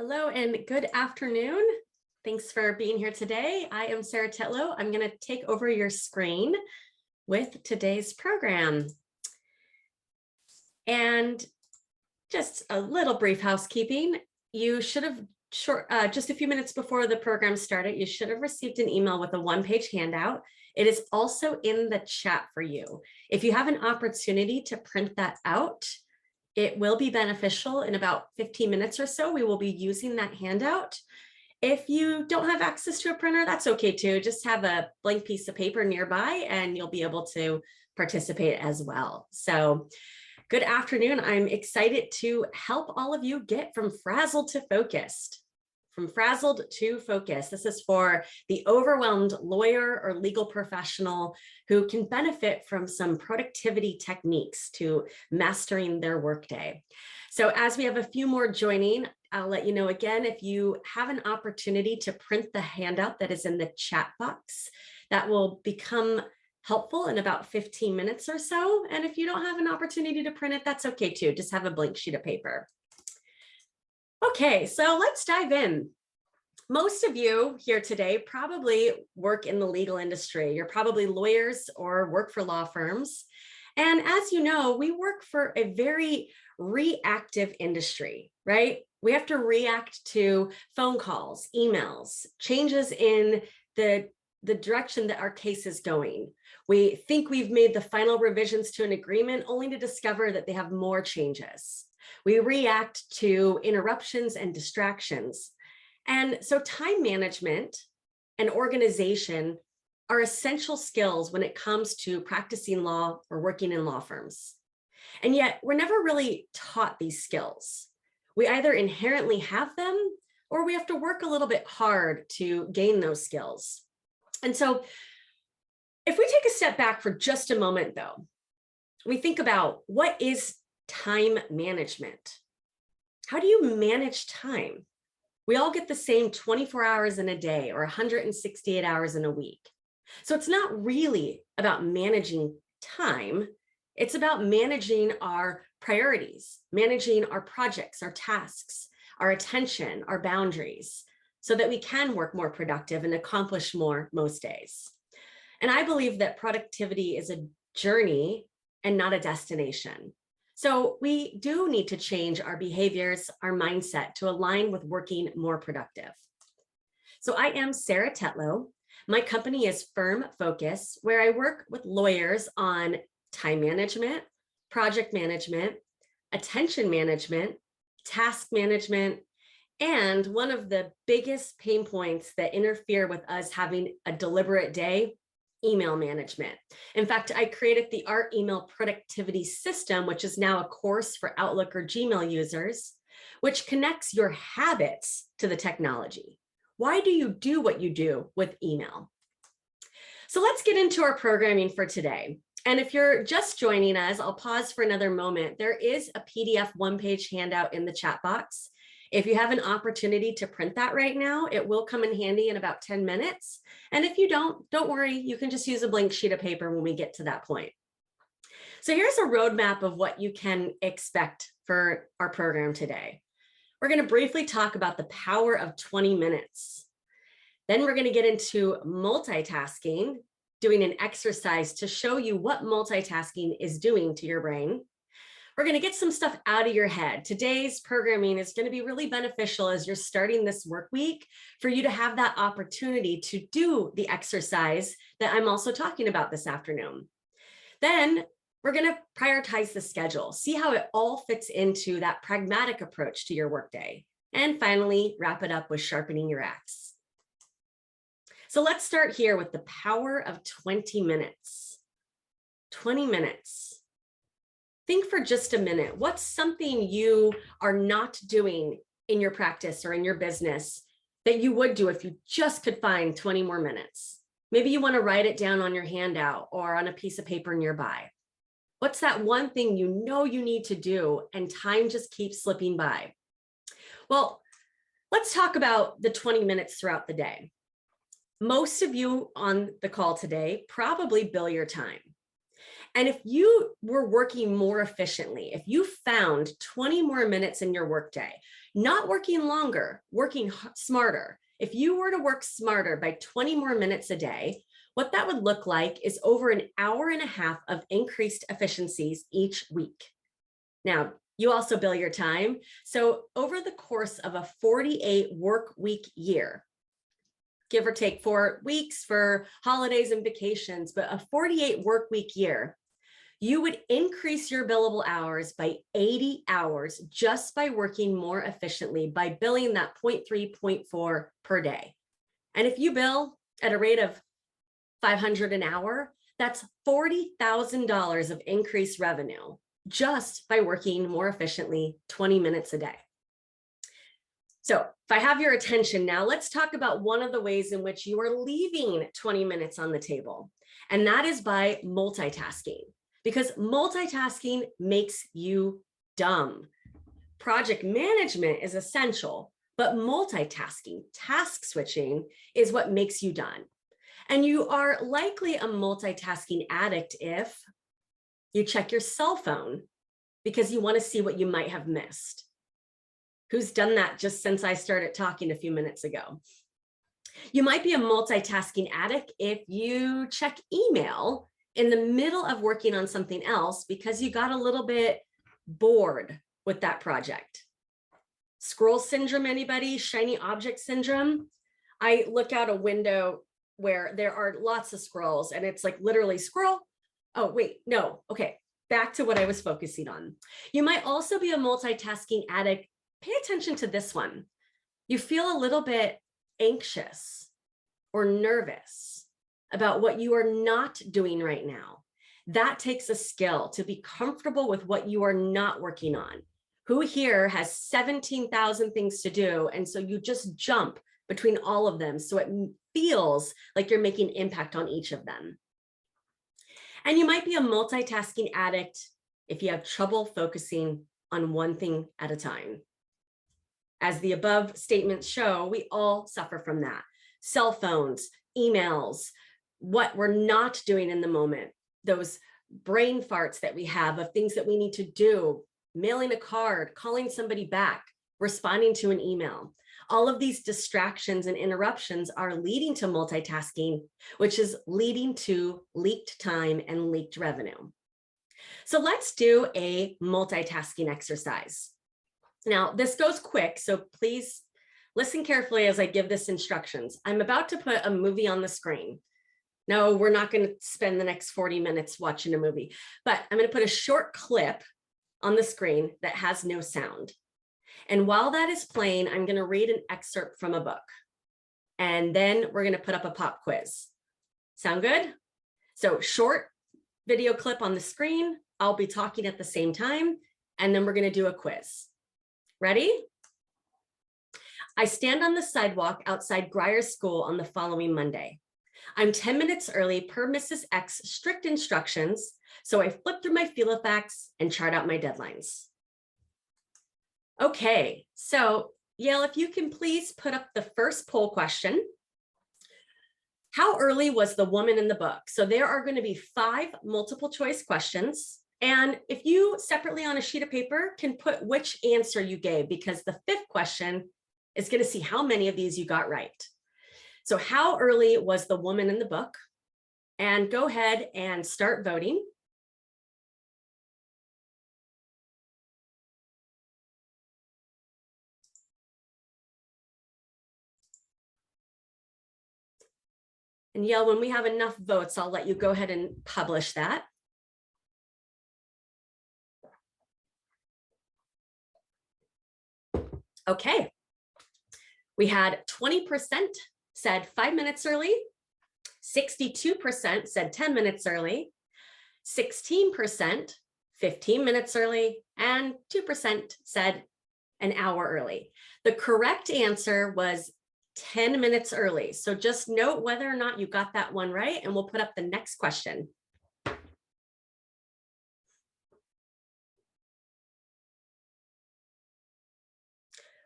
Hello and good afternoon. Thanks for being here today. I am Sarah Tetlow. I'm going to take over your screen with today's program. And just a little brief housekeeping. You should have, just a few minutes before the program started, you should have received an email with a one-page handout. It is also in the chat for you. If you have an opportunity to print that out, it will be beneficial. In about 15 minutes or so, we will be using that handout. If you don't have access to a printer, that's okay too. Just have a blank piece of paper nearby and you'll be able to participate as well. So good afternoon. I'm excited to help all of you get from frazzled to focused. From frazzled to focus. This is for the overwhelmed lawyer or legal professional who can benefit from some productivity techniques to mastering their workday. So as we have a few more joining, I'll let you know again, if you have an opportunity to print the handout that is in the chat box, that will become helpful in about 15 minutes or so. And if you don't have an opportunity to print it, that's okay too. Just have a blank sheet of paper. Okay, so let's dive in. Most of you here today probably work in the legal industry. You're probably lawyers or work for law firms. And as you know, we work for a very reactive industry, right? We have to react to phone calls, emails, changes in the direction that our case is going. We think we've made the final revisions to an agreement only to discover that they have more changes. We react to interruptions and distractions. And so time management and organization are essential skills when it comes to practicing law or working in law firms. And yet we're never really taught these skills. We either inherently have them or we have to work a little bit hard to gain those skills. And so if we take a step back for just a moment, though, we think about what is time management. How do you manage time? We all get the same 24 hours in a day or 168 hours in a week. So it's not really about managing time. It's about managing our priorities, managing our projects, our tasks, our attention, our boundaries, so that we can work more productive and accomplish more most days. And I believe that productivity is a journey and not a destination. So we do need to change our behaviors, our mindset to align with working more productive. So I am Sarah Tetlow. My company is Firm Focus, where I work with lawyers on time management, project management, attention management, task management, and one of the biggest pain points that interfere with us having a deliberate day, email management. In fact, I created the Art Email Productivity System, which is now a course for Outlook or Gmail users, which connects your habits to the technology. Why do you do what you do with email? So let's get into our programming for today. And if you're just joining us, I'll pause for another moment. There is a PDF one-page handout in the chat box. If you have an opportunity to print that right now, it will come in handy in about 10 minutes. And if you don't worry, you can just use a blank sheet of paper when we get to that point. So here's a roadmap of what you can expect for our program today. We're going to briefly talk about the power of 20 minutes. Then we're going to get into multitasking, doing an exercise to show you what multitasking is doing to your brain. We're going to get some stuff out of your head. Today's programming is going to be really beneficial as you're starting this work week for you to have that opportunity to do the exercise that I'm also talking about this afternoon. Then we're going to prioritize the schedule, see how it all fits into that pragmatic approach to your workday. And finally, wrap it up with sharpening your axe. So let's start here with the power of 20 minutes. 20 minutes. Think for just a minute, what's something you are not doing in your practice or in your business that you would do if you just could find 20 more minutes? Maybe you want to write it down on your handout or on a piece of paper nearby. What's that one thing you know you need to do and time just keeps slipping by? Well, let's talk about the 20 minutes throughout the day. Most of you on the call today probably bill your time. And if you were working more efficiently, if you found 20 more minutes in your workday, not working longer, working smarter, if you were to work smarter by 20 more minutes a day, what that would look like is over an hour and a half of increased efficiencies each week. Now, you also bill your time. So over the course of a 48 work week year, give or take 4 weeks for holidays and vacations, but a 48 work week year, you would increase your billable hours by 80 hours just by working more efficiently, by billing that 0.3, 0.4 per day. And if you bill at a rate of $500 an hour, that's $40,000 of increased revenue just by working more efficiently 20 minutes a day. So if I have your attention now, let's talk about one of the ways in which you are leaving 20 minutes on the table, and that is by multitasking, because multitasking makes you dumb. Project management is essential, but multitasking, task switching, is what makes you done. And you are likely a multitasking addict if you check your cell phone because you want to see what you might have missed. Who's done that just since I started talking a few minutes ago? You might be a multitasking addict if you check email in the middle of working on something else because you got a little bit bored with that project. Scroll syndrome, anybody? Shiny object syndrome? I look out a window where there are lots of scrolls and it's like literally scroll. Oh, wait, no. Okay, back to what I was focusing on. You might also be a multitasking addict. Pay attention to this one. You feel a little bit anxious or nervous about what you are not doing right now. That takes a skill to be comfortable with what you are not working on. Who here has 17,000 things to do? And so you just jump between all of them so it feels like you're making impact on each of them. And you might be a multitasking addict if you have trouble focusing on one thing at a time. As the above statements show, we all suffer from that. Cell phones, emails, what we're not doing in the moment, those brain farts that we have of things that we need to do, mailing a card, calling somebody back, responding to an email. All of these distractions and interruptions are leading to multitasking, which is leading to leaked time and leaked revenue. So let's do a multitasking exercise. Now, this goes quick, so please listen carefully as I give this instructions. I'm about to put a movie on the screen. No, we're not going to spend the next 40 minutes watching a movie, but I'm going to put a short clip on the screen that has no sound. And while that is playing, I'm going to read an excerpt from a book. And then we're going to put up a pop quiz. Sound good? So short video clip on the screen. I'll be talking at the same time, and then we're going to do a quiz. Ready? I stand on the sidewalk outside Grier's school on the following Monday. I'm 10 minutes early per Mrs. X's strict instructions, so I flip through my Filofax and chart out my deadlines. Okay, so Yale, if you can please put up the first poll question. How early was the woman in the book? So there are going to be 5 multiple choice questions. And if you separately on a sheet of paper can put which answer you gave, because the 5th question is going to see how many of these you got right. So how early was the woman in the book? And go ahead and start voting. And Yale, when we have enough votes, I'll let you go ahead and publish that. Okay, we had 20% said 5 minutes early, 62% said 10 minutes early, 16% 15 minutes early, and 2% said an hour early. The correct answer was 10 minutes early. So just note whether or not you got that one right, and we'll put up the next question.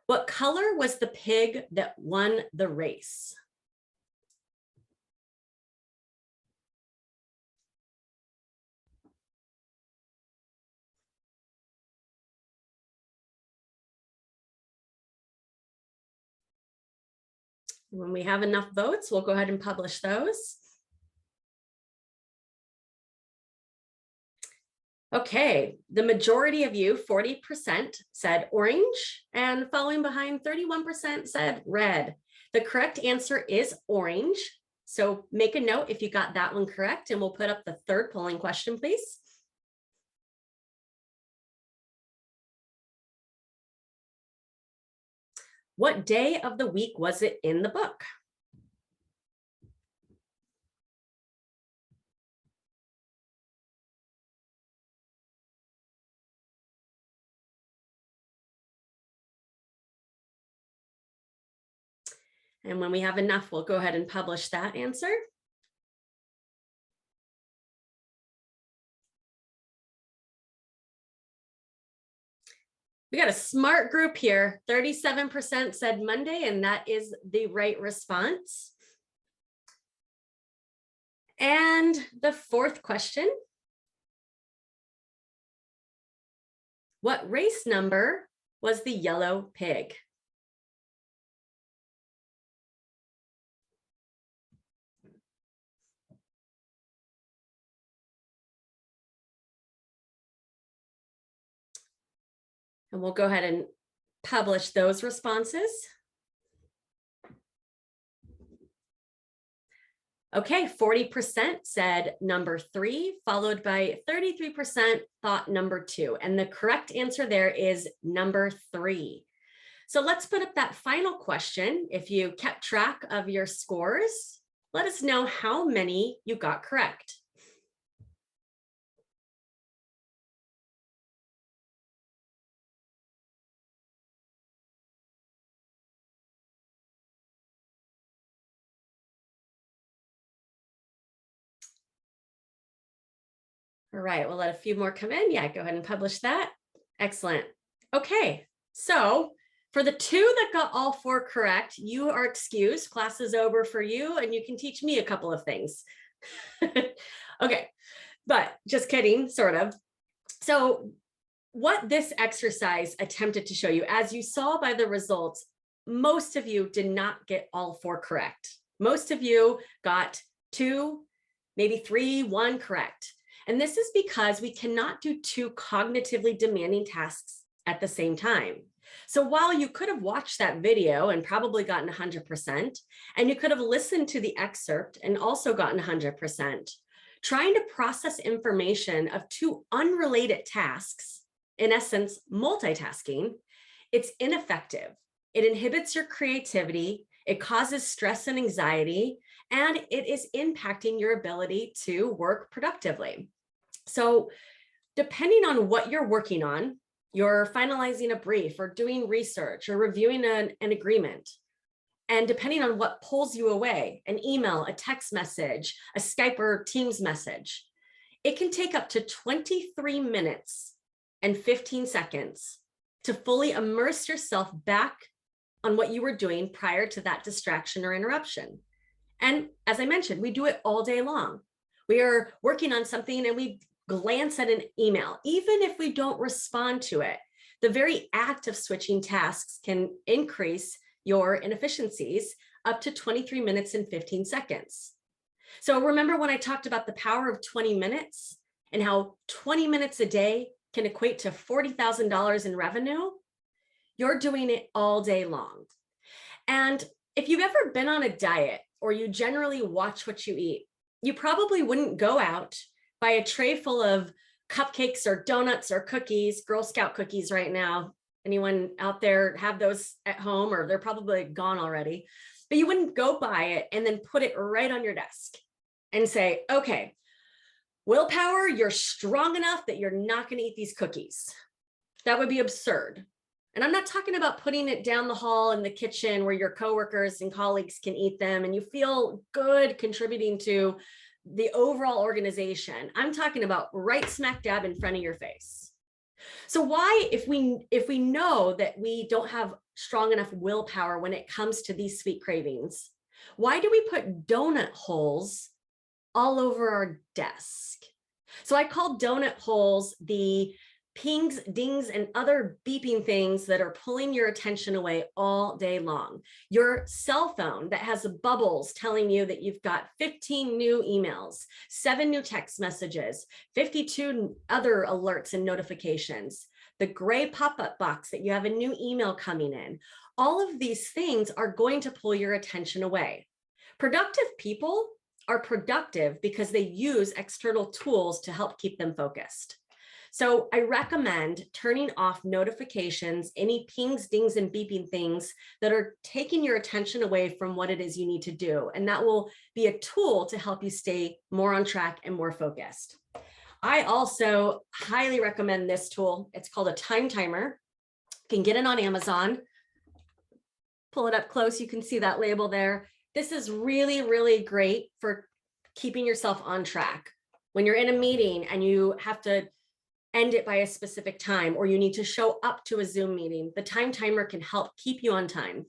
What color was the pig that won the race? When we have enough votes, we'll go ahead and publish those. Okay, the majority of you, 40%, said orange, and following behind 31% said red. The correct answer is orange. So make a note if you got that one correct, and we'll put up the third polling question, please. What day of the week was it in the book? And when we have enough, we'll go ahead and publish that answer. We got a smart group here. 37% said Monday, and that is the right response. And the fourth question. What race number was the yellow pig? And we'll go ahead and publish those responses. Okay, 40% said number 3, followed by 33% thought number 2. And the correct answer there is number 3. So let's put up that final question. If you kept track of your scores, let us know how many you got correct. All right, we'll let a few more come in. Yeah, go ahead and publish that. Excellent. Okay, so for the 2 that got all 4 correct, you are excused. Class is over for you, and you can teach me a couple of things. Okay, but just kidding, sort of. So what this exercise attempted to show you, as you saw by the results, most of you did not get all 4 correct. Most of you got 2, maybe 3, 1 correct. And this is because we cannot do 2 cognitively demanding tasks at the same time. So while you could have watched that video and probably gotten 100%, and you could have listened to the excerpt and also gotten 100%, trying to process information of 2 unrelated tasks, in essence, multitasking, it's ineffective. It inhibits your creativity, it causes stress and anxiety, and it is impacting your ability to work productively. So depending on what you're working on, you're finalizing a brief or doing research or reviewing an agreement. And depending on what pulls you away, an email, a text message, a Skype or Teams message, it can take up to 23 minutes and 15 seconds to fully immerse yourself back on what you were doing prior to that distraction or interruption. And as I mentioned, we do it all day long. We are working on something and we glance at an email, even if we don't respond to it. The very act of switching tasks can increase your inefficiencies up to 23 minutes and 15 seconds. So remember when I talked about the power of 20 minutes and how 20 minutes a day can equate to $40,000 in revenue? You're doing it all day long. And if you've ever been on a diet or you generally watch what you eat, you probably wouldn't go out, buy a tray full of cupcakes or donuts or cookies, Girl Scout cookies right now. Anyone out there have those at home, or they're probably gone already, but you wouldn't go buy it and then put it right on your desk and say, okay, willpower, you're strong enough that you're not going to eat these cookies. That would be absurd. And I'm not talking about putting it down the hall in the kitchen where your coworkers and colleagues can eat them and you feel good contributing to the overall organization. I'm talking about right smack dab in front of your face. So why, if we know that we don't have strong enough willpower when it comes to these sweet cravings, why do we put donut holes all over our desk? So I call donut holes the pings, dings, and other beeping things that are pulling your attention away all day long. Your cell phone that has bubbles telling you that you've got 15 new emails, 7 new text messages, 52 other alerts and notifications, the gray pop-up box that you have a new email coming in. All of these things are going to pull your attention away. Productive people are productive because they use external tools to help keep them focused. So I recommend turning off notifications, any pings, dings, and beeping things that are taking your attention away from what it is you need to do. And that will be a tool to help you stay more on track and more focused. I also highly recommend this tool. It's called a time timer. You can get it on Amazon. Pull it up close. You can see that label there. This is really, really great for keeping yourself on track. When you're in a meeting and you have to end it by a specific time, or you need to show up to a Zoom meeting, the time timer can help keep you on time.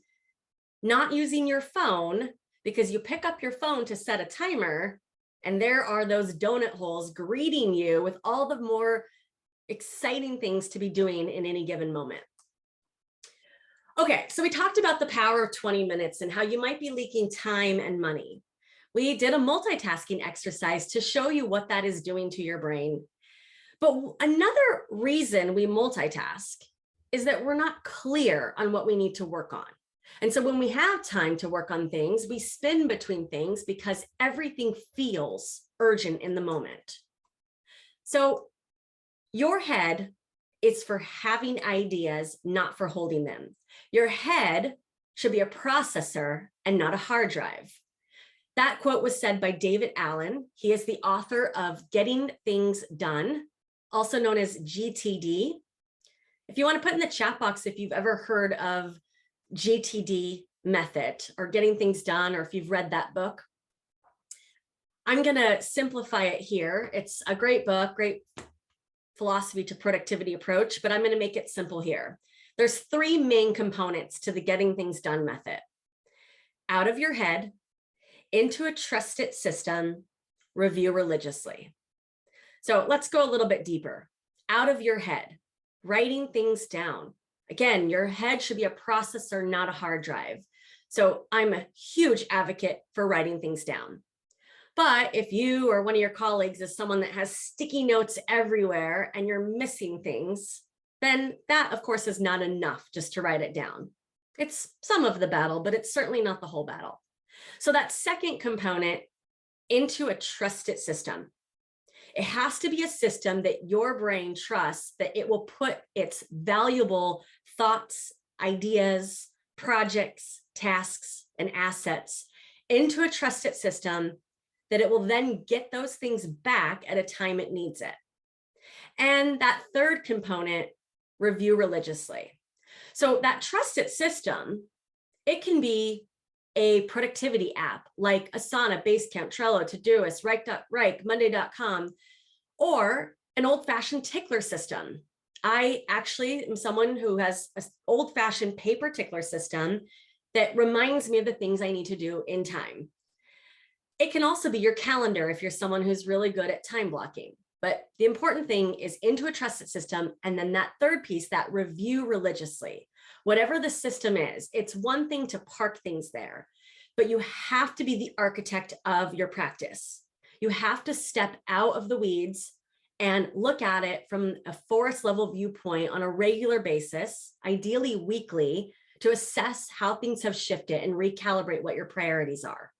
Not using your phone, because you pick up your phone to set a timer, and there are those donut holes greeting you with all the more exciting things to be doing in any given moment. Okay, so we talked about the power of 20 minutes and how you might be leaking time and money. We did a multitasking exercise to show you what that is doing to your brain. But another reason we multitask is that we're not clear on what we need to work on. And so when we have time to work on things, we spin between things because everything feels urgent in the moment. So your head is for having ideas, not for holding them. Your head should be a processor and not a hard drive. That quote was said by David Allen. He is the author of Getting Things Done, also known as GTD. If you want to put in the chat box if you've ever heard of GTD method or Getting Things Done, or if you've read that book. I'm going to simplify it here. It's a great book, great philosophy to productivity approach, but I'm going to make it simple here. There's 3 main components to the Getting Things Done method. Out of your head, into a trusted system, review religiously. So let's go a little bit deeper. Out of your head, writing things down. Again, your head should be a processor, not a hard drive. So I'm a huge advocate for writing things down. But if you or one of your colleagues is someone that has sticky notes everywhere and you're missing things, then that, of course, is not enough just to write it down. It's some of the battle, but it's certainly not the whole battle. So that second component, into a trusted system. It has to be a system that your brain trusts that it will put its valuable thoughts, ideas, projects, tasks, and assets into a trusted system that it will then get those things back at a time it needs it. And that third component, review religiously. So that trusted system, it can be a productivity app like Asana, Basecamp, Trello, Todoist, Wrike, Monday.com, or an old-fashioned tickler system. I actually am someone who has an old-fashioned paper tickler system that reminds me of the things I need to do in time. It can also be your calendar if you're someone who's really good at time blocking. But the important thing is into a trusted system, and then that third piece, that review religiously. Whatever the system is, it's one thing to park things there, but you have to be the architect of your practice. You have to step out of the weeds and look at it from a forest level viewpoint on a regular basis, ideally weekly, to assess how things have shifted and recalibrate what your priorities are.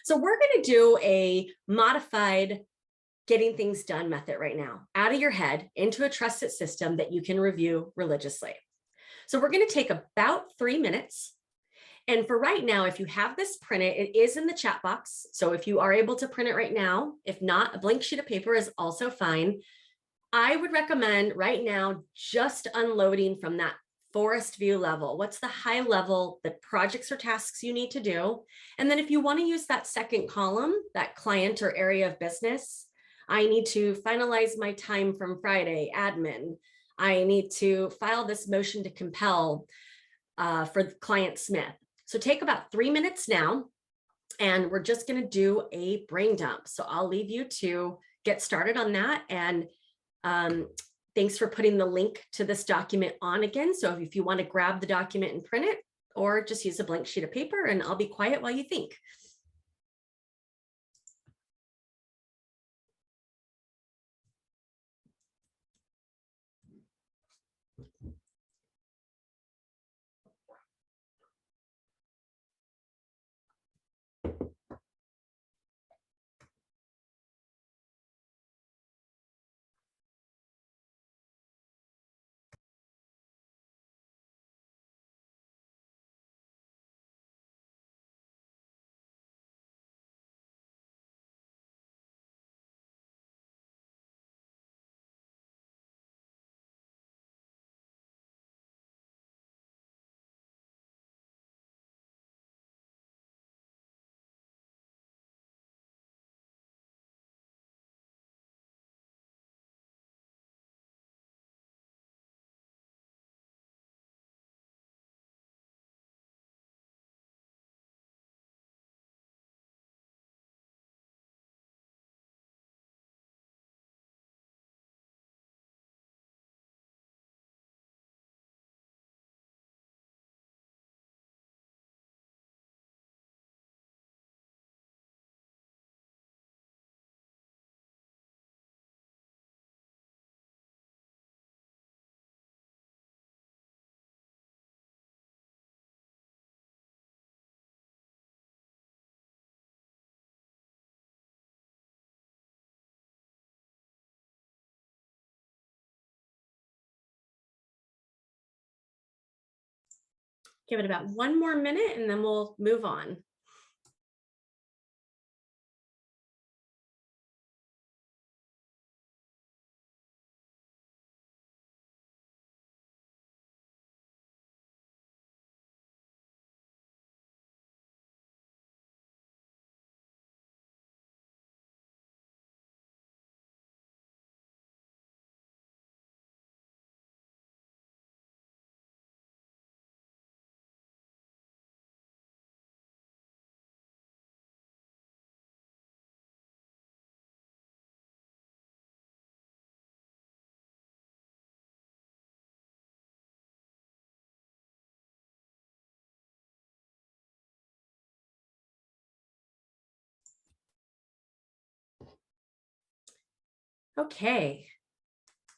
So we're going to do a modified Getting Things Done method right now, out of your head into a trusted system that you can review religiously. So we're going to take about 3 minutes. And for right now, if you have this printed, it is in the chat box. So if you are able to print it right now, if not, a blank sheet of paper is also fine. I would recommend right now just unloading from that forest view level. What's the high level, the projects or tasks you need to do? And then if you want to use that second column, that client or area of business, I need to finalize my time from Friday, admin. I need to file this motion to compel for client Smith. So take about 3 minutes now, and we're just going to do a brain dump. So I'll leave you to get started on that. And Thanks for putting the link to this document on again. So if you want to grab the document and print it, or just use a blank sheet of paper, and I'll be quiet while you think. Give it about 1 more minute and then we'll move on. Okay,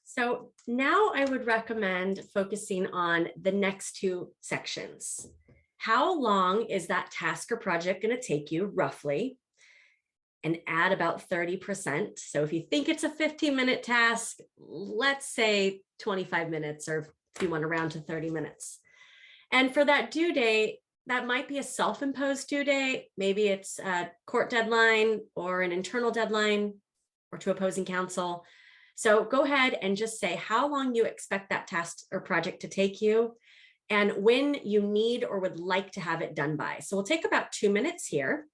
so now I would recommend focusing on the next 2 sections. How long is that task or project going to take you roughly? And add about 30%. So if you think it's a 15-minute task, let's say 25 minutes, or if you want to round to 30 minutes. And for that due date, that might be a self-imposed due date. Maybe it's a court deadline or an internal deadline or to opposing counsel. So go ahead and just say how long you expect that task or project to take you and when you need or would like to have it done by. So we'll take about 2 minutes here.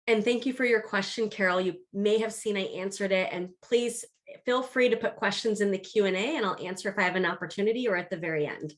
And thank you for your question, Carol. You may have seen I answered it, and please feel free to put questions in the Q&A and I'll answer if I have an opportunity or at the very end.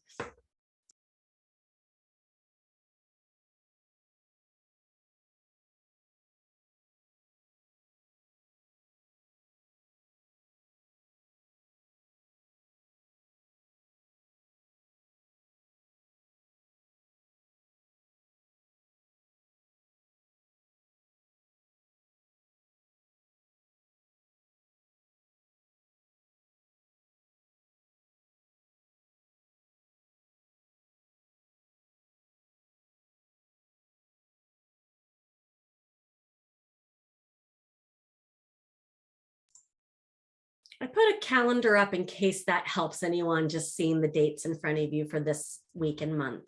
I put a calendar up in case that helps anyone just seeing the dates in front of you for this week and month.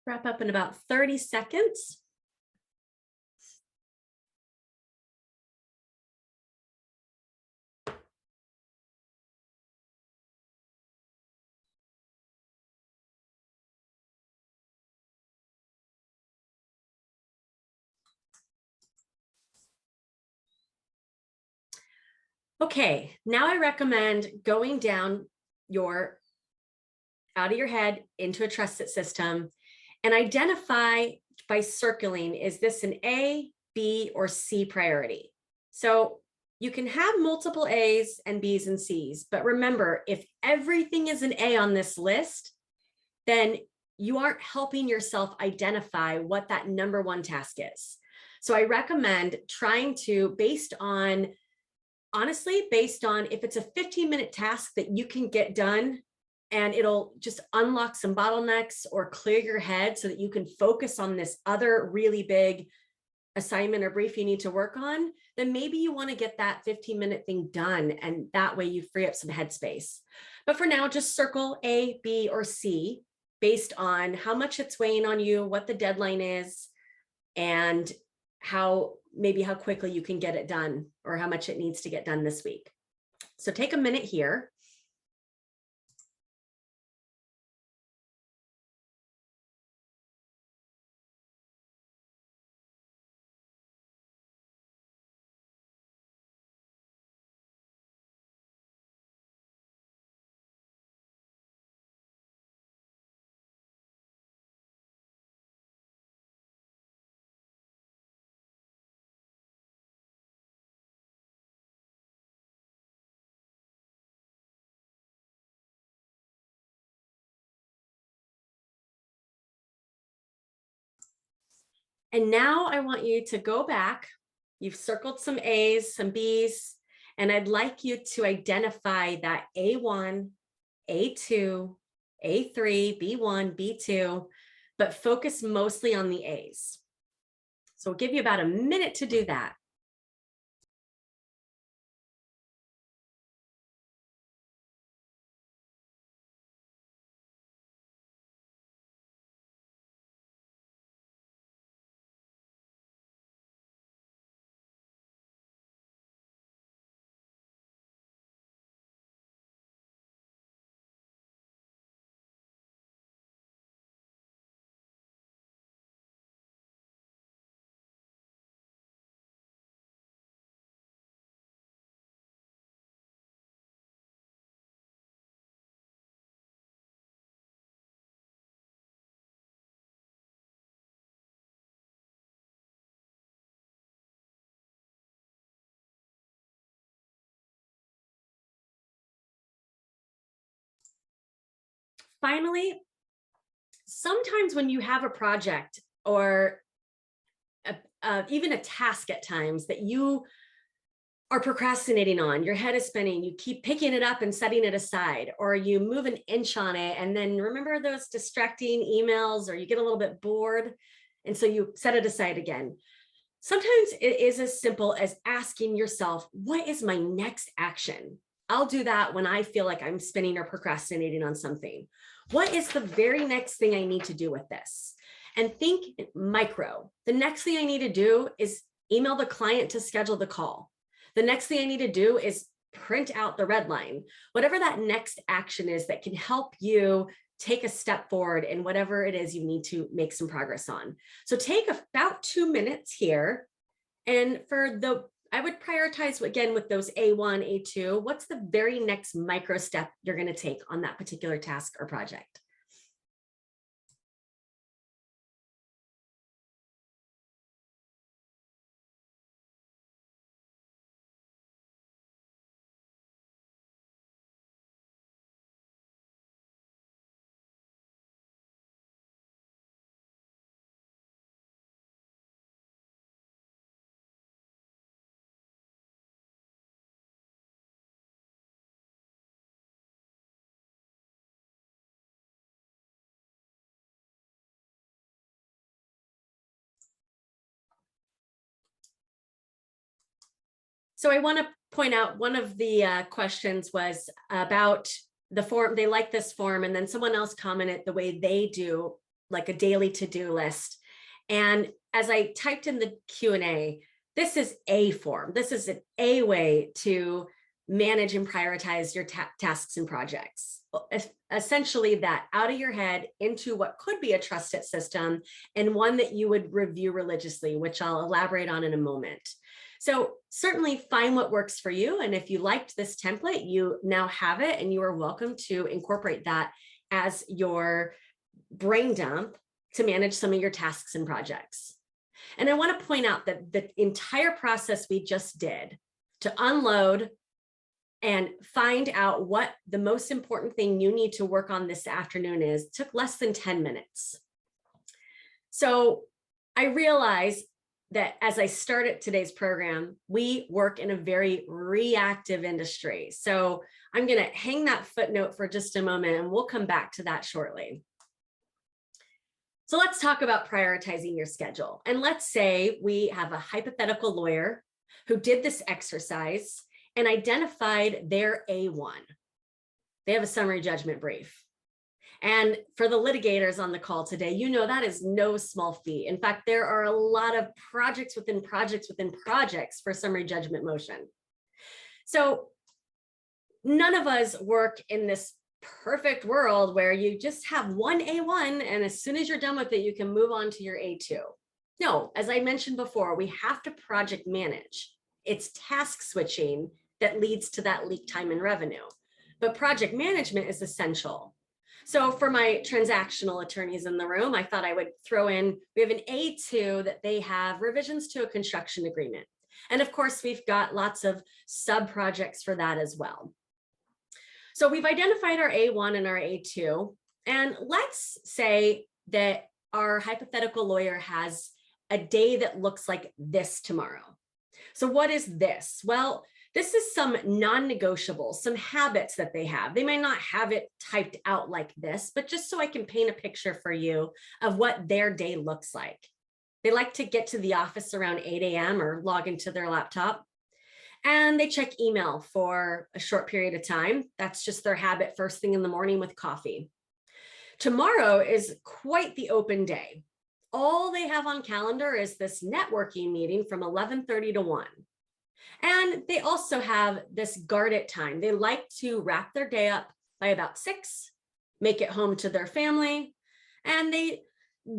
Wrap up in about 30 seconds. Okay, now I recommend going down out of your head into a trusted system and identify by circling, is this an A, B, or C priority? So you can have multiple A's and B's and C's, but remember, if everything is an A on this list, then you aren't helping yourself identify what that number one task is. So I recommend trying to, honestly, based on if it's a 15-minute task that you can get done and it'll just unlock some bottlenecks or clear your head so that you can focus on this other really big assignment or brief you need to work on, then maybe you want to get that 15-minute thing done. And that way you free up some headspace. But for now, just circle A, B, or C based on how much it's weighing on you, what the deadline is, and maybe how quickly you can get it done or how much it needs to get done this week. So take a minute here. And now I want you to go back. You've circled some A's, some B's, and I'd like you to identify that A1, A2, A3, B1, B2, but focus mostly on the A's. So we'll give you about a minute to do that. Finally, sometimes when you have a project or even a task at times that you are procrastinating on, your head is spinning, you keep picking it up and setting it aside, or you move an inch on it and then remember those distracting emails, or you get a little bit bored and so you set it aside again. Sometimes it is as simple as asking yourself, what is my next action? I'll do that when I feel like I'm spinning or procrastinating on something. What is the very next thing I need to do with this? And think micro. The next thing I need to do is email the client to schedule the call. The next thing I need to do is print out the red line. Whatever that next action is that can help you take a step forward in whatever it is you need to make some progress on. So take about 2 minutes here. And I would prioritize again with those A1, A2, what's the very next micro step you're going to take on that particular task or project? So I want to point out one of the questions was about the form. They like this form, and then someone else commented the way they do like a daily to-do list. And as I typed in the Q&A, this is a form. This is an A way to manage and prioritize your tasks and projects. Essentially that out of your head into what could be a trusted system and one that you would review religiously, which I'll elaborate on in a moment. So certainly find what works for you. And if you liked this template, you now have it and you are welcome to incorporate that as your brain dump to manage some of your tasks and projects. And I want to point out that the entire process we just did to unload and find out what the most important thing you need to work on this afternoon is took less than 10 minutes. So I realized that as I started today's program, we work in a very reactive industry. So I'm going to hang that footnote for just a moment and we'll come back to that shortly. So let's talk about prioritizing your schedule. And let's say we have a hypothetical lawyer who did this exercise and identified their A1. They have a summary judgment brief. And for the litigators on the call today, you know that is no small feat. In fact, there are a lot of projects within projects within projects for summary judgment motion. So none of us work in this perfect world where you just have one A1 and as soon as you're done with it, you can move on to your A2. No, as I mentioned before, we have to project manage. It's task switching that leads to that leak time and revenue. But project management is essential. So for my transactional attorneys in the room, I thought I would throw in, we have an A2 that they have revisions to a construction agreement. And of course, we've got lots of sub projects for that as well. So we've identified our A1 and our A2, and let's say that our hypothetical lawyer has a day that looks like this tomorrow. So what is this? Well, this is some non-negotiables, some habits that they have. They might not have it typed out like this, but just so I can paint a picture for you of what their day looks like. They like to get to the office around 8 a.m. or log into their laptop. And they check email for a short period of time. That's just their habit first thing in the morning with coffee. Tomorrow is quite the open day. All they have on calendar is this networking meeting from 11:30 to 1. And they also have this guarded time. They like to wrap their day up by about 6, make it home to their family, and they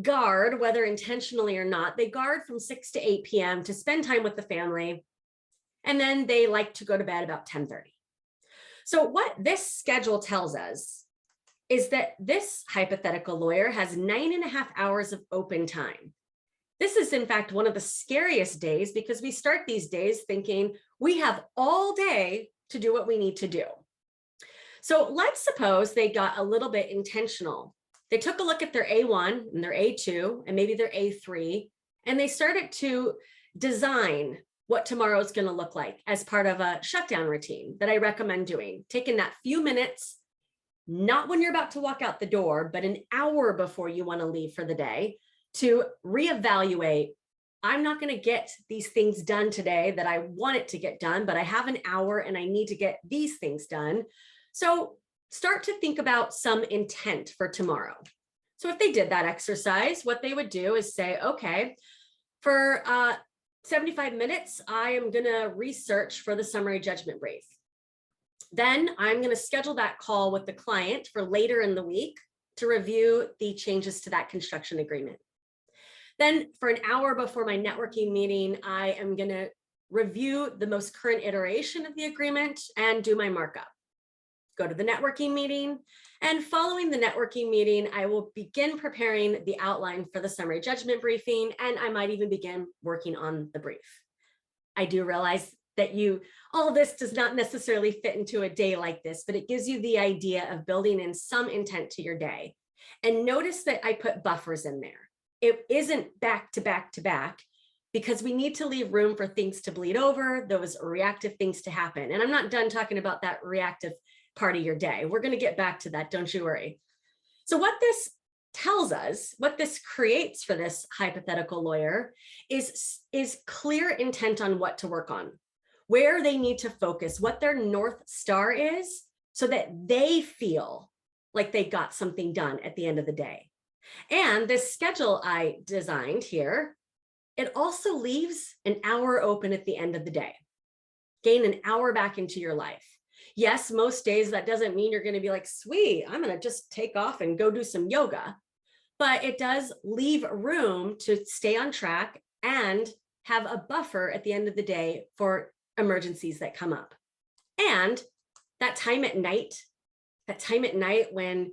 guard, whether intentionally or not, they guard from 6 to 8 p.m. to spend time with the family. And then they like to go to bed about 10:30. So what this schedule tells us is that this hypothetical lawyer has 9.5 hours of open time. This is in fact one of the scariest days because we start these days thinking we have all day to do what we need to do. So let's suppose they got a little bit intentional. They took a look at their A1 and their A2 and maybe their A3, and they started to design what tomorrow is going to look like as part of a shutdown routine that I recommend doing. Taking that few minutes, not when you're about to walk out the door, but an hour before you want to leave for the day to reevaluate. I'm not going to get these things done today that I want it to get done, but I have an hour and I need to get these things done. So start to think about some intent for tomorrow. So if they did that exercise, what they would do is say, okay, for 75 minutes, I am going to research for the summary judgment brief. Then I'm going to schedule that call with the client for later in the week to review the changes to that construction agreement. Then for an hour before my networking meeting, I am going to review the most current iteration of the agreement and do my markup. Go to the networking meeting, and following the networking meeting, I will begin preparing the outline for the summary judgment briefing, and I might even begin working on the brief. I do realize that all of this does not necessarily fit into a day like this, but it gives you the idea of building in some intent to your day. And notice that I put buffers in there. It isn't back to back to back because we need to leave room for things to bleed over, those reactive things to happen. And I'm not done talking about that reactive part of your day. We're going to get back to that, don't you worry. So what this tells us, what this creates for this hypothetical lawyer is clear intent on what to work on, where they need to focus, what their North Star is, so that they feel like they got something done at the end of the day. And this schedule I designed here, it also leaves an hour open at the end of the day. Gain an hour back into your life. Yes, most days that doesn't mean you're going to be like, sweet, I'm going to just take off and go do some yoga. But it does leave room to stay on track and have a buffer at the end of the day for emergencies that come up. And that time at night when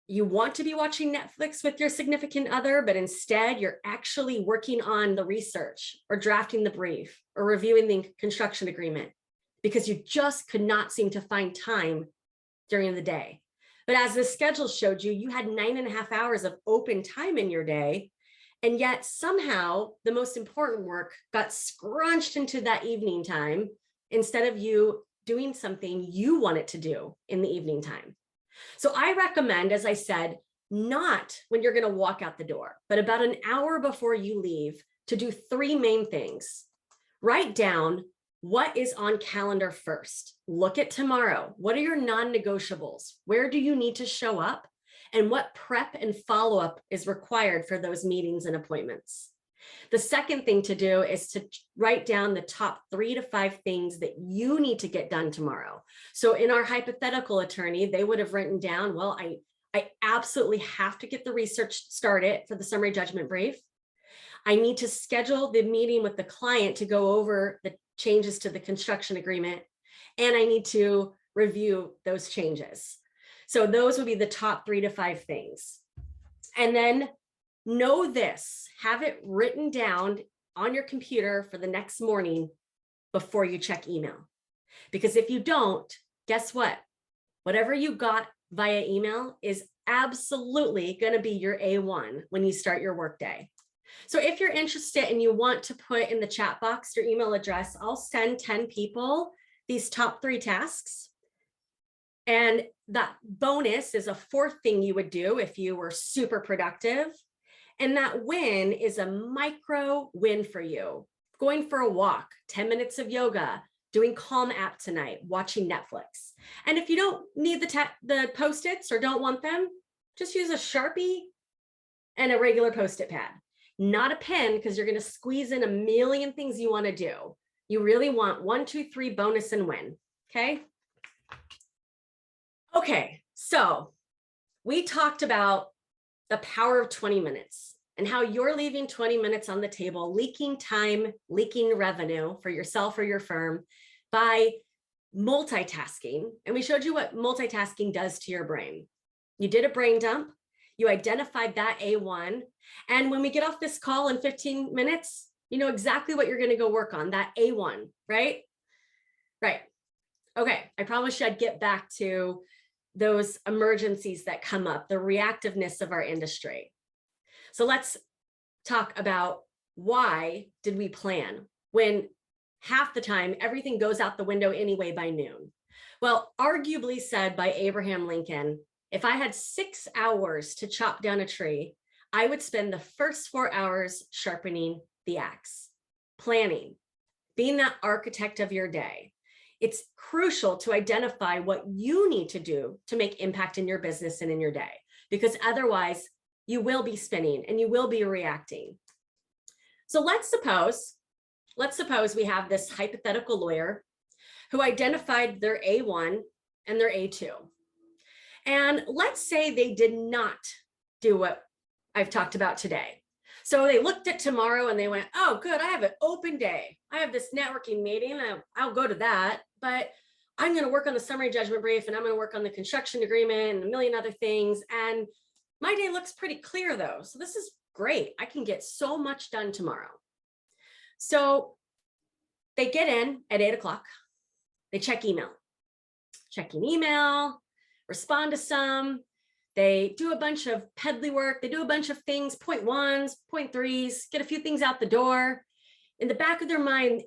you want to be watching Netflix with your significant other, but instead you're actually working on the research or drafting the brief or reviewing the construction agreement because you just could not seem to find time during the day. But as the schedule showed you, you had 9.5 hours of open time in your day. And yet somehow the most important work got scrunched into that evening time instead of you doing something you wanted to do in the evening time. So I recommend, as I said, not when you're going to walk out the door, but about an hour before you leave to do 3 main things. Write down what is on calendar first. Look at tomorrow. What are your non-negotiables? Where do you need to show up? And what prep and follow-up is required for those meetings and appointments? The second thing to do is to write down the top 3 to 5 things that you need to get done tomorrow. So in our hypothetical attorney, they would have written down, well, I absolutely have to get the research started for the summary judgment brief. I need to schedule the meeting with the client to go over the changes to the construction agreement, and I need to review those changes. So those would be the top 3 to 5 things. And then know this, have it written down on your computer for the next morning before you check email. Because if you don't, guess what? Whatever you got via email is absolutely going to be your A1 when you start your workday. So if you're interested and you want to put in the chat box your email address, I'll send 10 people these top 3 tasks. And that bonus is a 4th thing you would do if you were super productive. And that win is a micro win for you. Going for a walk, 10 minutes of yoga, doing Calm app tonight, watching Netflix. And if you don't need the Post-its or don't want them, just use a Sharpie and a regular Post-it pad. Not a pen, because you're going to squeeze in a million things you want to do. You really want 1, 2, 3 bonus and win. Okay. Okay. So we talked about the power of 20 minutes and how you're leaving 20 minutes on the table, leaking time, leaking revenue for yourself or your firm by multitasking. And we showed you what multitasking does to your brain. You did a brain dump. You identified that A1. And when we get off this call in 15 minutes, you know exactly what you're going to go work on, that A1, right? Right. Okay. I promised you I'd get back to those emergencies that come up, the reactiveness of our industry. So let's talk about, why did we plan when half the time everything goes out the window anyway by noon? Well, arguably said by Abraham Lincoln, if I had 6 hours to chop down a tree, I would spend the first 4 hours sharpening the axe, planning, being that architect of your day. It's crucial to identify what you need to do to make impact in your business and in your day, because otherwise you will be spinning and you will be reacting. So let's suppose we have this hypothetical lawyer who identified their A1 and their A2. And let's say they did not do what I've talked about today. So they looked at tomorrow and they went, oh, good, I have an open day. I have this networking meeting. I'll go to that, but I'm going to work on the summary judgment brief and I'm going to work on the construction agreement and a million other things. And my day looks pretty clear though. So this is great. I can get so much done tomorrow. So they get in at 8 o'clock. They check email, checking email, respond to some. They do a bunch of peddly work. They do a bunch of things, point ones, point threes, get a few things out the door. In the back of their mind,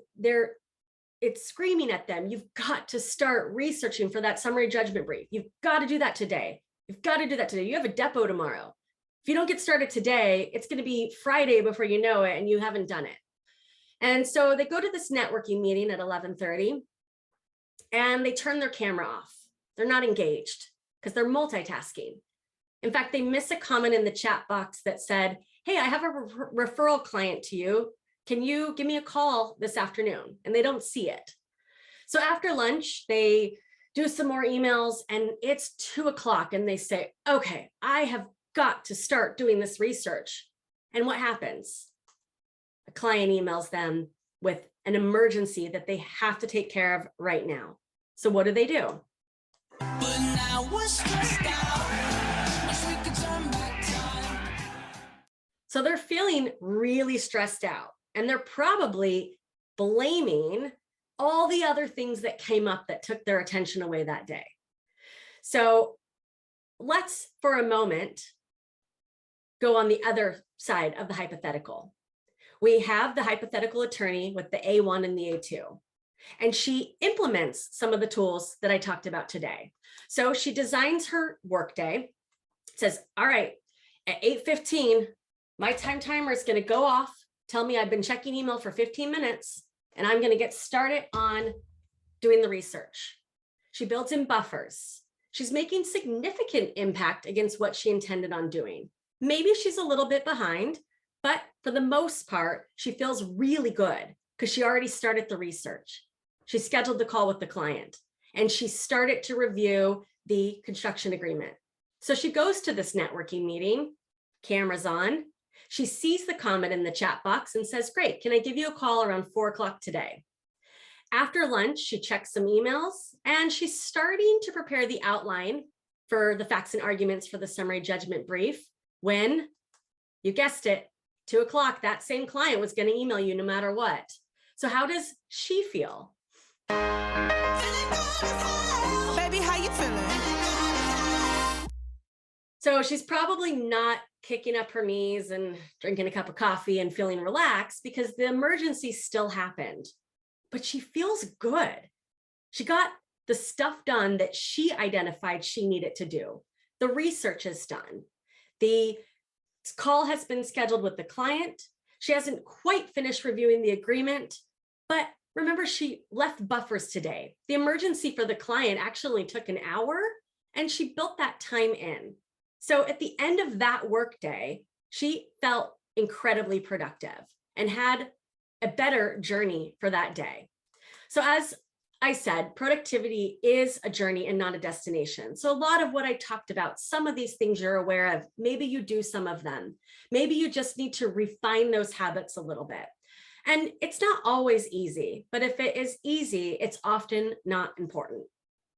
it's screaming at them. You've got to start researching for that summary judgment brief. You've got to do that today. You've got to do that today. You have a depot tomorrow. If you don't get started today, it's going to be Friday before you know it, and you haven't done it. And so they go to this networking meeting at 11:30, and they turn their camera off. They're not engaged because they're multitasking. In fact, they miss a comment in the chat box that said, hey, I have a referral client to you. Can you give me a call this afternoon? And they don't see it. So after lunch, they do some more emails and it's 2 o'clock and they say, okay, I have got to start doing this research. And what happens? A client emails them with an emergency that they have to take care of right now. So what do? But now we're stressed out. Wish we could turn back time. So they're feeling really stressed out and they're probably blaming all the other things that came up that took their attention away that day. So let's, for a moment, go on the other side of the hypothetical. We have the hypothetical attorney with the A1 and the A2, and she implements some of the tools that I talked about today. So she designs her workday, says, all right, at 8:15, my time timer is going to go off, tell me I've been checking email for 15 minutes, and I'm going to get started on doing the research. She builds in buffers. She's making significant impact against what she intended on doing. Maybe she's a little bit behind, but for the most part, she feels really good because she already started the research. She scheduled the call with the client and she started to review the construction agreement. So she goes to this networking meeting, cameras on. She sees the comment in the chat box and says, great, can I give you a call around 4 o'clock today? After lunch, she checks some emails and she's starting to prepare the outline for the facts and arguments for the summary judgment brief when, you guessed it, 2 o'clock, that same client was going to email you no matter what. So how does she feel? Baby, how you feeling? So she's probably not kicking up her knees and drinking a cup of coffee and feeling relaxed because the emergency still happened, but she feels good. She got the stuff done that she identified she needed to do. The research is done. The call has been scheduled with the client. She hasn't quite finished reviewing the agreement, but remember, she left buffers today. The emergency for the client actually took an hour and she built that time in. So at the end of that workday, she felt incredibly productive and had a better journey for that day. So as I said, productivity is a journey and not a destination. So a lot of what I talked about, some of these things you're aware of, maybe you do some of them. Maybe you just need to refine those habits a little bit. And it's not always easy, but if it is easy, it's often not important.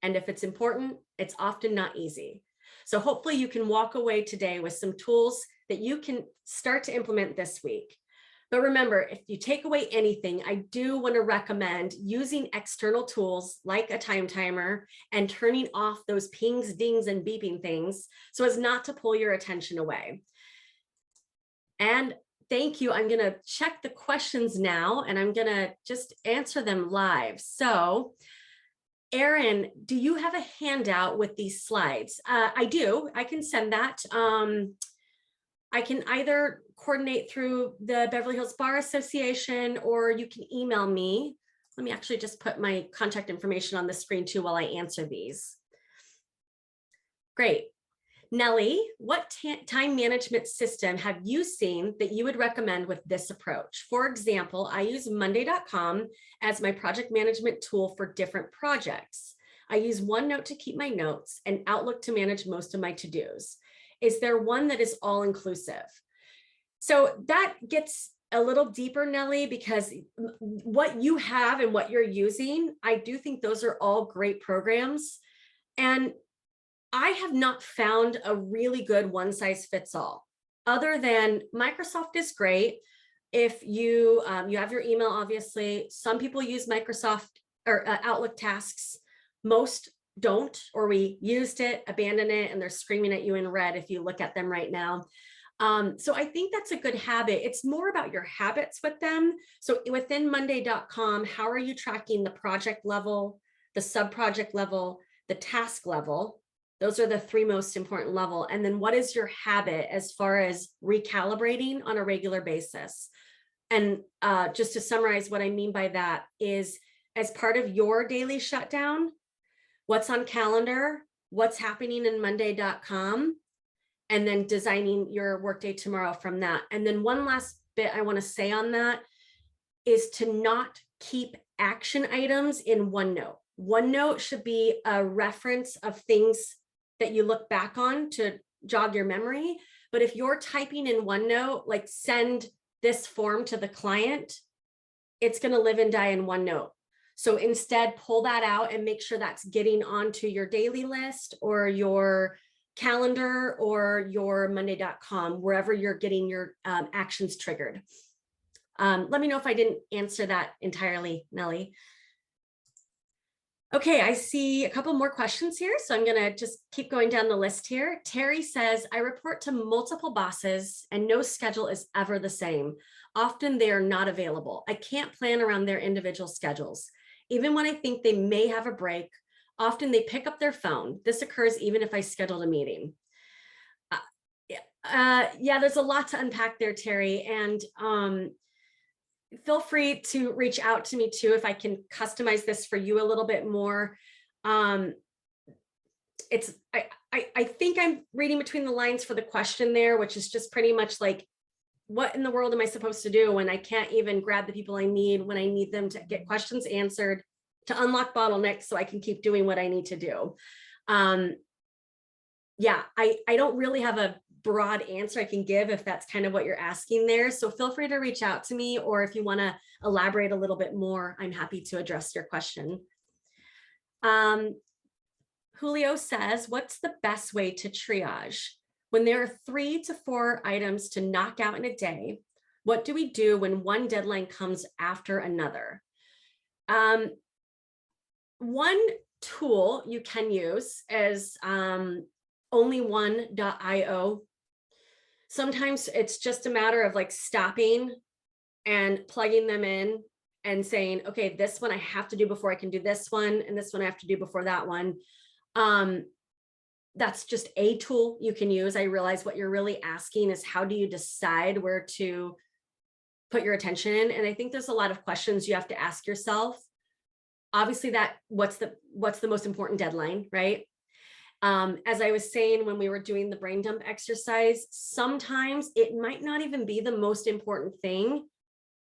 And if it's important, it's often not easy. So hopefully you can walk away today with some tools that you can start to implement this week. But remember, if you take away anything, I do want to recommend using external tools like a time timer and turning off those pings, dings, and beeping things so as not to pull your attention away. And thank you. I'm going to check the questions now and I'm going to just answer them live. So Erin, do you have a handout with these slides? I do. I can send that. I can either coordinate through the Beverly Hills Bar Association or you can email me. Let me actually just put my contact information on the screen too while I answer these. Great. Nellie, what time management system have you seen that you would recommend with this approach? For example, I use Monday.com as my project management tool for different projects. I use OneNote to keep my notes and Outlook to manage most of my to-dos. Is there one that is all inclusive? So that gets a little deeper, Nellie, because what you have and what you're using, I do think those are all great programs. And I have not found a really good one size fits all, other than Microsoft is great. If you, you have your email, obviously, some people use Microsoft or Outlook tasks. Most don't, or we used it, abandoned it, and they're screaming at you in red if you look at them right now. So I think that's a good habit. It's more about your habits with them. So within Monday.com, how are you tracking the project level, the sub-project level, the task level? Those are the three most important level. And then what is your habit as far as recalibrating on a regular basis? And just to summarize what I mean by that is as part of your daily shutdown, what's on calendar, what's happening in Monday.com, and then designing your workday tomorrow from that. And then one last bit I want to say on that is to not keep action items in OneNote. OneNote should be a reference of things that you look back on to jog your memory. But if you're typing in OneNote, like send this form to the client, it's going to live and die in OneNote. So instead, pull that out and make sure that's getting onto your daily list or your calendar or your monday.com, wherever you're getting your actions triggered. Let me know if I didn't answer that entirely, Nellie. Okay, I see a couple more questions here, so I'm gonna just keep going down the list here. Terry says, I report to multiple bosses and no schedule is ever the same. Often they are not available. I can't plan around their individual schedules. Even when I think they may have a break, often they pick up their phone. This occurs even if I scheduled a meeting. Yeah, there's a lot to unpack there, Terry. And feel free to reach out to me too, if I can customize this for you a little bit more. I think I'm reading between the lines for the question there, which is just pretty much like, what in the world am I supposed to do when I can't even grab the people I need when I need them to get questions answered, to unlock bottlenecks so I can keep doing what I need to do? Yeah, I don't really have a broad answer I can give if that's kind of what you're asking there. So feel free to reach out to me, or if you want to elaborate a little bit more, I'm happy to address your question. Julio says, what's the best way to triage? When there are 3 to 4 items to knock out in a day, what do we do when one deadline comes after another? One tool you can use is onlyon.io. Sometimes it's just a matter of like stopping and plugging them in and saying, okay, this one I have to do before I can do this one, and this one I have to do before that one. That's just a tool you can use. I realize what you're really asking is, how do you decide where to put your attention in? And I think there's a lot of questions you have to ask yourself. Obviously, that what's the most important deadline, right? As I was saying, when we were doing the brain dump exercise, sometimes it might not even be the most important thing,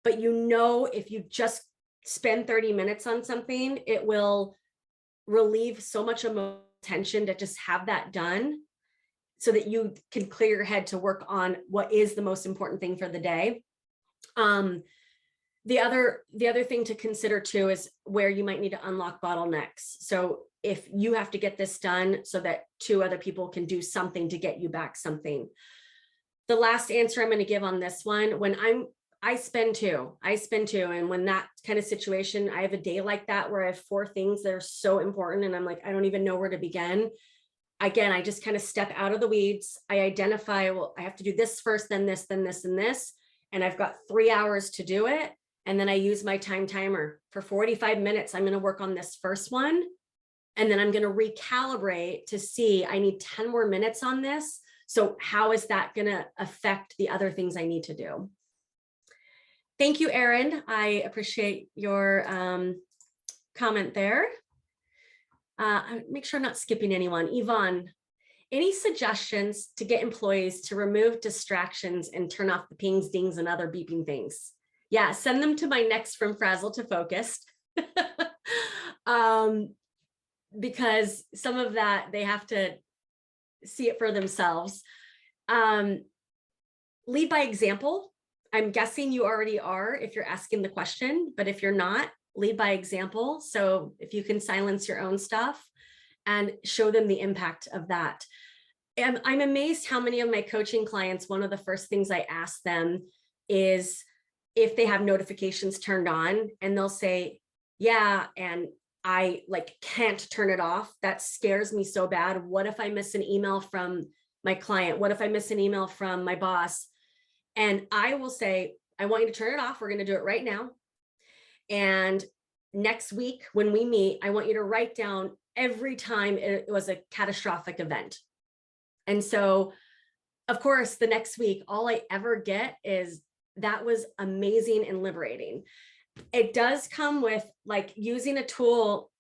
but you know, if you just spend 30 minutes on something, it will relieve so much emotional tension to just have that done, so that you can clear your head to work on what is the most important thing for the day. The other thing to consider too is where you might need to unlock bottlenecks. So if you have to get this done so that 2 other people can do something to get you back something. The last answer I'm going to give on this one, when I spend 2, and when that kind of situation, I have a day like that where I have 4 things that are so important and I'm like, I don't even know where to begin. Again, I just kind of step out of the weeds. I identify, well, I have to do this first, then this, then this, and this, and I've got 3 hours to do it. And then I use my time timer for 45 minutes. I'm going to work on this first one. And then I'm going to recalibrate to see, I need 10 more minutes on this. So how is that going to affect the other things I need to do? Thank you, Erin. I appreciate your comment there. Make sure I'm not skipping anyone. Yvonne, any suggestions to get employees to remove distractions and turn off the pings, dings, and other beeping things? Yeah, send them to my next From Frazzled to Focused. Because some of that, they have to see it for themselves. Lead by example. I'm guessing you already are if you're asking the question, but if you're not, lead by example. So if you can silence your own stuff and show them the impact of that. And I'm amazed how many of my coaching clients, one of the first things I ask them is if they have notifications turned on, and they'll say, yeah, and I can't turn it off. That scares me so bad. What if I miss an email from my client? What if I miss an email from my boss? And I will say, I want you to turn it off. We're going to do it right now. And next week when we meet, I want you to write down every time it was a catastrophic event. And so, of course, the next week, all I ever get is, that was amazing and liberating. It does come with using a tool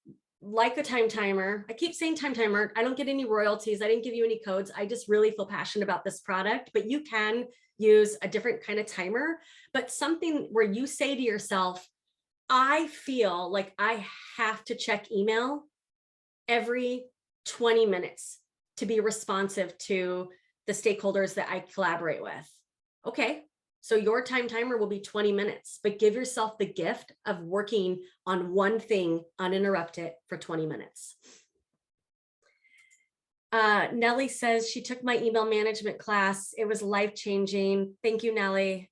like a time timer. I keep saying time timer. I don't get any royalties. I didn't give you any codes. I just really feel passionate about this product, but you can use a different kind of timer, but something where you say to yourself, I feel like I have to check email every 20 minutes to be responsive to the stakeholders that I collaborate with. Okay, so your time timer will be 20 minutes, but give yourself the gift of working on one thing uninterrupted for 20 minutes. Nellie says she took my email management class. It was life-changing. Thank you, Nellie.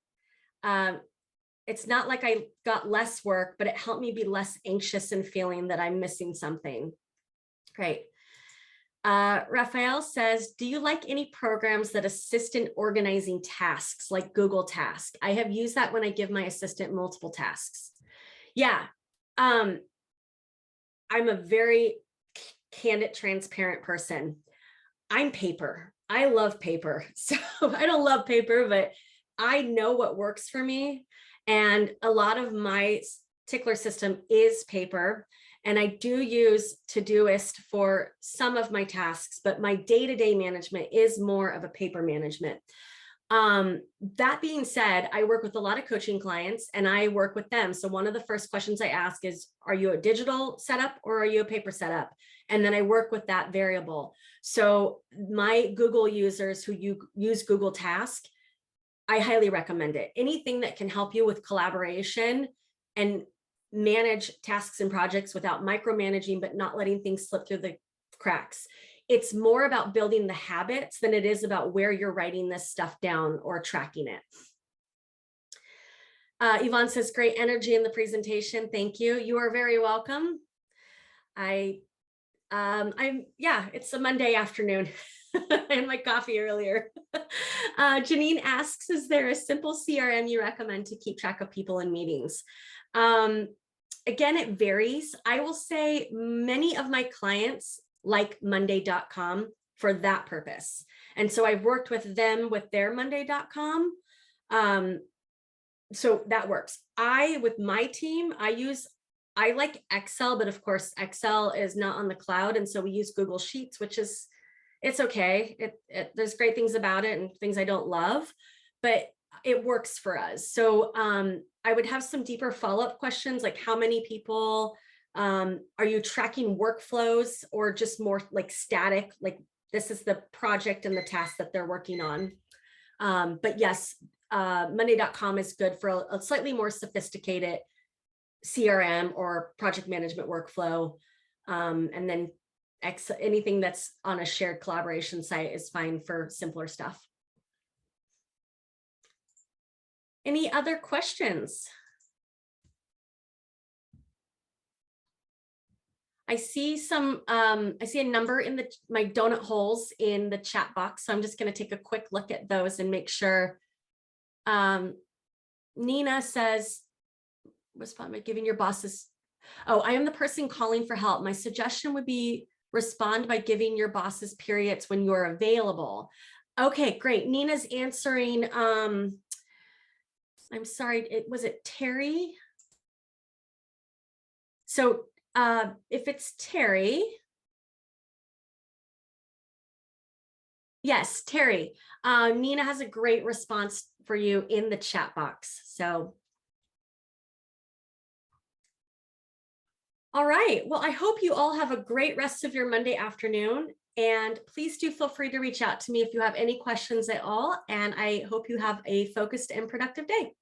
It's not like I got less work, but it helped me be less anxious and feeling that I'm missing something. Great. Raphael says, do you like any programs that assist in organizing tasks like Google Task? I have used that when I give my assistant multiple tasks. Yeah. I'm a very candid, transparent person. I'm paper. I love paper. So I don't love paper, but I know what works for me. And a lot of my tickler system is paper. And I do use Todoist for some of my tasks, but my day-to-day management is more of a paper management. That being said, I work with a lot of coaching clients and I work with them. So one of the first questions I ask is, are you a digital setup or are you a paper setup? And then I work with that variable. So my Google users who use Google Task, I highly recommend it. Anything that can help you with collaboration and manage tasks and projects without micromanaging, but not letting things slip through the cracks. It's more about building the habits than it is about where you're writing this stuff down or tracking it. Yvonne says, great energy in the presentation. Thank you. You are very welcome. Yeah, it's a Monday afternoon. I had my coffee earlier. Janine asks, is there a simple CRM you recommend to keep track of people in meetings? Again, it varies. I will say many of my clients like monday.com for that purpose. And so I've worked with them with their monday.com. So that works. With my team, I like Excel, but of course, Excel is not on the cloud. And so we use Google Sheets, which is, it's okay. There's great things about it and things I don't love, but it works for us. So I would have some deeper follow-up questions, like how many people, are you tracking workflows or just more like static, like this is the project and the task that they're working on. But yes, monday.com is good for a slightly more sophisticated CRM or project management workflow. And then anything that's on a shared collaboration site is fine for simpler stuff. Any other questions? I see I see a number in my donut holes in the chat box. So I'm just going to take a quick look at those and make sure. Nina says, respond by giving your bosses. Oh, I am the person calling for help. My suggestion would be respond by giving your bosses periods when you're available. Okay, great. Nina's answering. I'm sorry, was it Terry? So if it's Terry, yes, Terry, Nina has a great response for you in the chat box. So, all right, well, I hope you all have a great rest of your Monday afternoon. And please do feel free to reach out to me if you have any questions at all. And I hope you have a focused and productive day.